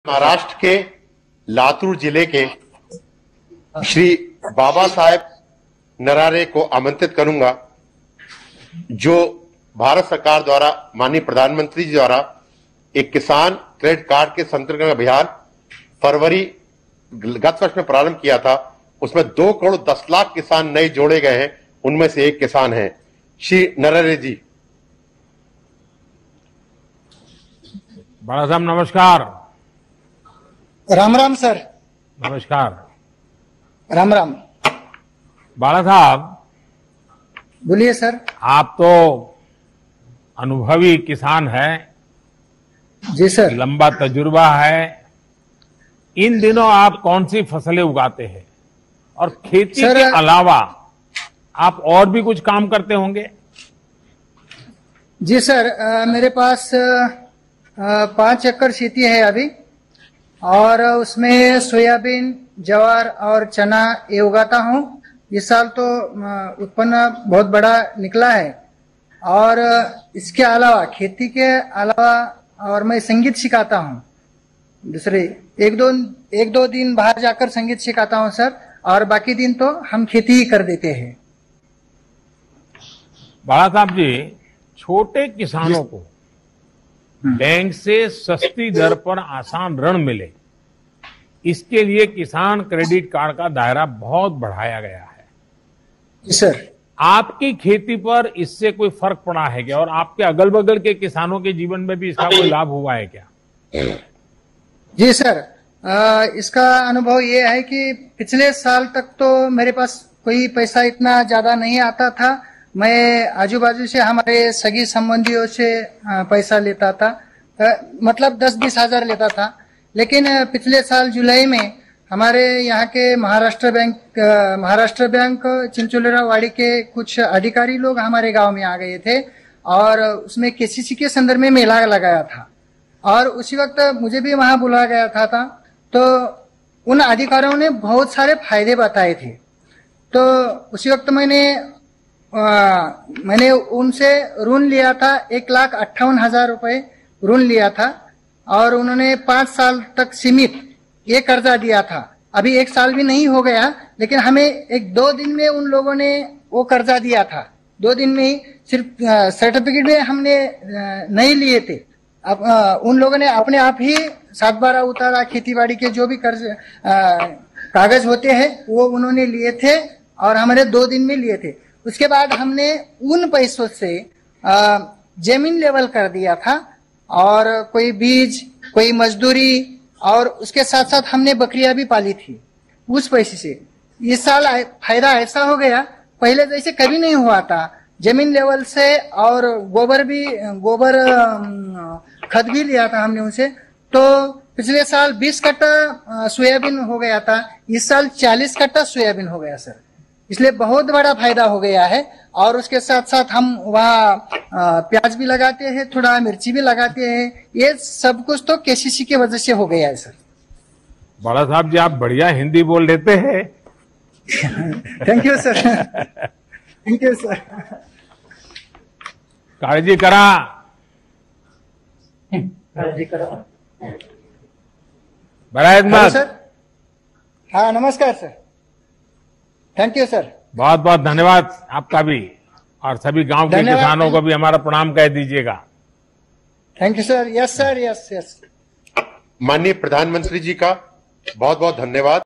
महाराष्ट्र के लातूर जिले के श्री बाबा साहेब नरारे को आमंत्रित करूंगा, जो भारत सरकार द्वारा माननीय प्रधानमंत्री जी द्वारा एक किसान क्रेडिट कार्ड के संतर्गत अभियान फरवरी गत वर्ष में प्रारंभ किया था। उसमें 2 करोड़ 10 लाख किसान नए जोड़े गए हैं। उनमें से एक किसान है श्री नरारे जी। बड़ा साहब नमस्कार। राम राम सर। नमस्कार। राम राम। बाला साहब बोलिए सर। आप तो अनुभवी किसान हैं, जी सर। लंबा तजुर्बा है। इन दिनों आप कौन सी फसलें उगाते हैं और खेती के अलावा आप और भी कुछ काम करते होंगे? जी सर, मेरे पास 5 एकड़ खेती है अभी, और उसमें सोयाबीन, ज्वार और चना ये उगाता हूँ। इस साल तो उत्पन्न बहुत बड़ा निकला है। और इसके अलावा, खेती के अलावा, और मैं संगीत सिखाता हूँ। दूसरे एक दो दिन बाहर जाकर संगीत सिखाता हूँ सर, और बाकी दिन तो हम खेती ही कर देते हैं। बाला साहब जी, छोटे किसानों को बैंक से सस्ती दर पर आसान ऋण मिले, इसके लिए किसान क्रेडिट कार्ड का दायरा बहुत बढ़ाया गया है। जी सर। आपकी खेती पर इससे कोई फर्क पड़ा है क्या, और आपके अगल बगल के किसानों के जीवन में भी इसका कोई लाभ हुआ है क्या? जी सर, इसका अनुभव ये है कि पिछले साल तक तो मेरे पास कोई पैसा इतना ज्यादा नहीं आता था। मैं आजू बाजू से हमारे सगी संबंधियों से पैसा लेता था, मतलब 10-20 हजार लेता था। लेकिन पिछले साल जुलाई में हमारे यहाँ के महाराष्ट्र बैंक चिंचोलीवाड़ी के कुछ अधिकारी लोग हमारे गांव में आ गए थे, और उसमें केसीसी के संदर्भ में मेला लगाया था, और उसी वक्त मुझे भी वहां बुलाया गया था। तो उन अधिकारियों ने बहुत सारे फायदे बताए थे। तो उसी वक्त मैंने उनसे ऋण लिया था, 1,58,000 रुपए ऋण लिया था, और उन्होंने 5 साल तक सीमित ये कर्जा दिया था। अभी 1 साल भी नहीं हो गया, लेकिन हमें 1-2 दिन में उन लोगों ने वो कर्जा दिया था। 2 दिन में ही, सिर्फ सर्टिफिकेट में हमने नहीं लिए थे। अब उन लोगों ने अपने आप ही 7/12 उतारा। खेतीबाड़ी के जो भी कर्ज कागज होते हैं वो उन्होंने लिए थे, और हमारे 2 दिन में लिए थे। उसके बाद हमने उन पैसों से जमीन लेवल कर दिया था, और कोई बीज, कोई मजदूरी, और उसके साथ साथ हमने बकरियां भी पाली थी उस पैसे से। इस साल फायदा ऐसा हो गया, पहले जैसे कभी नहीं हुआ था। जमीन लेवल से, और गोबर खत भी लिया था हमने उनसे। तो पिछले साल 20 कट्टा सोयाबीन हो गया था, इस साल 40 कट्टा सोयाबीन हो गया सर। इसलिए बहुत बड़ा फायदा हो गया है। और उसके साथ साथ हम वहाँ प्याज भी लगाते हैं, थोड़ा मिर्ची भी लगाते हैं। ये सब कुछ तो केसीसी की वजह से हो गया है सर। बड़ा साहब जी, आप बढ़िया हिंदी बोल लेते हैं। Thank you sir. Thank you sir. काळजी करा। बड़ा है सर। हाँ नमस्कार सर। Thank you sir. बहुत बहुत धन्यवाद आपका भी, और सभी गांव के किसानों को भी हमारा प्रणाम कह दीजिएगा। Thank you sir. Yes sir, yes yes. माननीय प्रधानमंत्री जी का बहुत बहुत धन्यवाद।